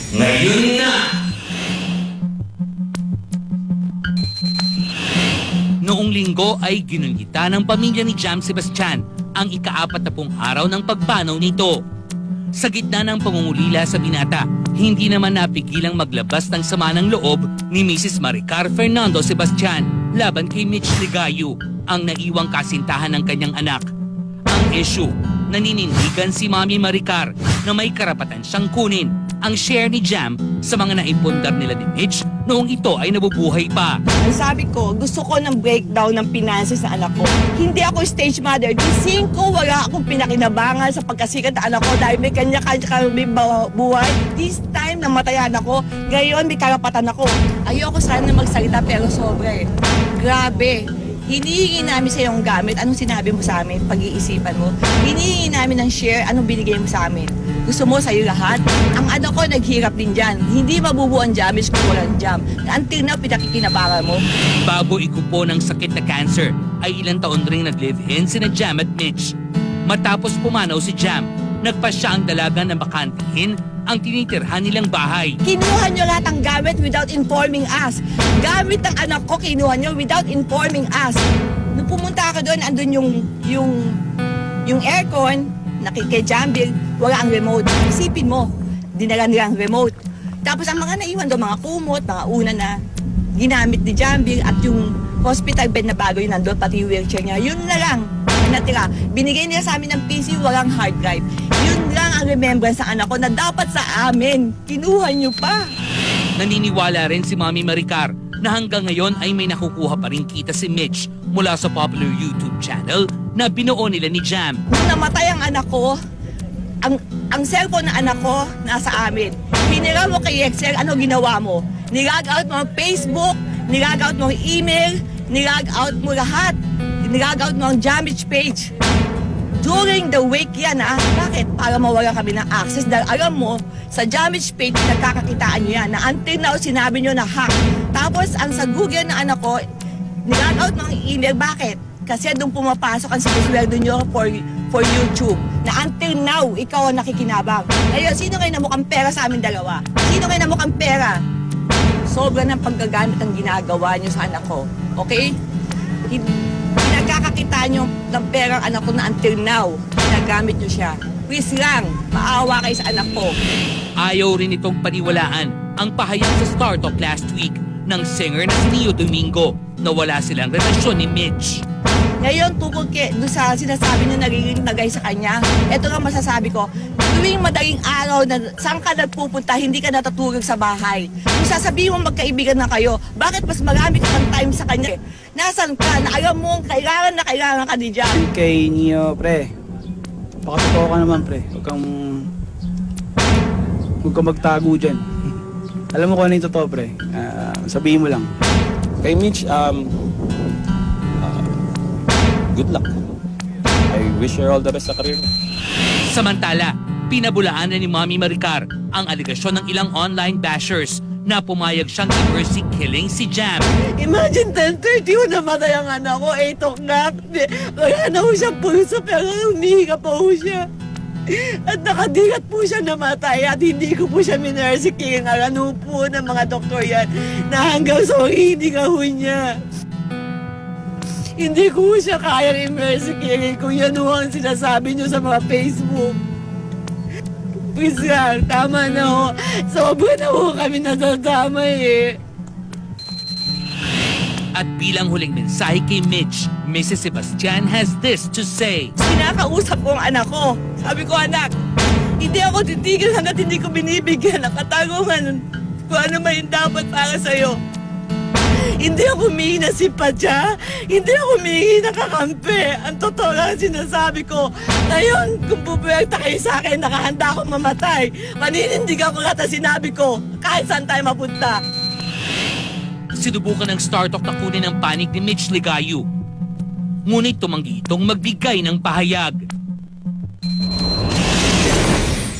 Ngayon na! Noong linggo ay ginunita ng pamilya ni Jam Sebastian ang ika-40 araw ng pagpanaw nito. Sa gitna ng pangungulila sa binata, hindi naman napigilang maglabas ng sama ng loob ni Mrs. Maricar Fernando Sebastian laban kay Mitch Ligayo, ang naiwang kasintahan ng kanyang anak. Ang issue, naninindigan si Mami Maricar na may karapatan siyang kunin ang share ni Jam sa mga naipundar nila ni Mitch noong ito ay nabubuhay pa. Ang sabi ko, gusto ko ng breakdown ng finances sa anak ko. Hindi ako stage mother. Gising ko, wala akong pinakinabangan sa pagkasikat ng anak ko dahil may kanya-kanya buhay. This time, namatayan ako. Ngayon, may karapatan ako. Ayoko sana magsalita pero sobra eh. Grabe. Hinihingi namin sa iyong gamit. Anong sinabi mo sa amin? Pag-iisipan mo. Hinihingi namin ng share. Anong binigay mo sa amin? Gusto mo sa'yo lahat? Ang anak ko naghirap din dyan. Hindi mabubuo ang damage kung walang jam. Until now, pinakikinabangan mo. Bago ikupo ng sakit na cancer, ay ilang taon ring nag-live-in sina Jam at Mitch. Matapos pumanaw si Jam, nagpa siya ang dalaga na makantihin ang tinitirhan nilang bahay. Kinuha nyo lahat ng gamit without informing us. Gamit ng anak ko, kinuha nyo without informing us. Nung pumunta ako doon, andun yung aircon, kay Jambil, wala ang remote. Isipin mo, dinala nila ang remote. Tapos ang mga naiwan doon, mga kumot, mga una na ginamit ni Jambil at yung hospital bed na bago yun nandun, pati yung wheelchair niya, yun na lang natira. Binigay nila sa amin ng PC, walang hard drive. Yun lang ang remembrance sa anak ko na dapat sa amin. Kinuha nyo pa. Naniniwala rin si Mami Maricar na hanggang ngayon ay may nakukuha pa rin kita si Mitch mula sa popular YouTube channel na binuo nila ni Jam. Nung namatay ang anak ko, ang cellphone ng anak ko nasa amin. Pinira mo kay Excel, ano ginawa mo? Nilog out mo ang Facebook, nilog out mo ang email, nilog out mo lahat. Nilog out mo ang Jamage page. During the week yan Bakit? Para mawalan kami ng access dahil alam mo, sa Jamage page nagkakakitaan nyo yan na until now sinabi nyo na hack. Tapos ang sa Google na anak ko, nilog out mo ang email. Bakit? Kasi doon pumapasok ang sinisweldo nyo for YouTube. Na until now, ikaw ang nakikinabang. Ngayon, sino kayo na mukhang pera sa amin dalawa? Sino kayo na mukhang pera? Sobra ng paggagamit ang ginagawa nyo sa anak ko. Okay? Pinagkakakitaan nyo ng perang anak ko na until now, ginagamit nyo siya. Please lang, maawa kayo sa anak ko. Ayaw rin itong paniwalaan ang pahayag sa Star Talk last week ng singer na si Neo Domingo na wala silang relasyon ni Mitch. Ngayon, tukol doon sa sinasabi niya nagiging tagay sa kanya, ito nga masasabi ko, tuwing madaling araw na saan ka nagpupunta, hindi ka natutulog sa bahay. Kung sasabihin mo magkaibigan na kayo, bakit mas marami ka ng time sa kanya? Nasaan ka? Na alam mo, kailangan ka di dyan. Kay Neo, pre, pakatotoo ka naman, pre. Huwag kang magtago dyan. Alam mo kung ano yung totoo, pre. Sabihin mo lang. Kay Mitch, good luck. I wish her all the best sa career. Samantala, pinabulaan na ni Mami Maricar ang aligasyon ng ilang online bashers na pumayag siyang i-mercy killing si Jam. Imagine 10:30 namatay ang anak ko, 8 o'clock. Wala na ho siyang pulso pero humihinga pa ho siya. At nakadigat po siya namatay at hindi ko po siya minercy killing. Alam po ng mga doktor yan na hanggang sa hininga ho niya. Hindi ko siya kayang i-mercy killing kung yan ho ang sinasabi niyo sa mga Facebook. Please lang, tama na ho. Sobra na ho kami nadadamay eh. At bilang huling mensahe kay Mitch, Mrs. Sebastian has this to say. Sinakausap ko ang anak ko. Sabi ko, anak, hindi ako titigil hanggat hindi ko binibigyan ng katangungan kung ano may dapat para sa'yo. Hindi ako humingi ng simpatya. Hindi ako humingi ng kakampi. Ang totoo lang sinasabi ko. Ngayon, kung pupuwerta kayo sa akin, nakahanda akong mamatay. Maninindigan ko lahat ang sinabi ko. Kahit saan tayo mapunta. Sinubukan ng Star Talk na kunin ang panig ni Mitch Ligayo. Ngunit tumanggi itong magbigay ng pahayag.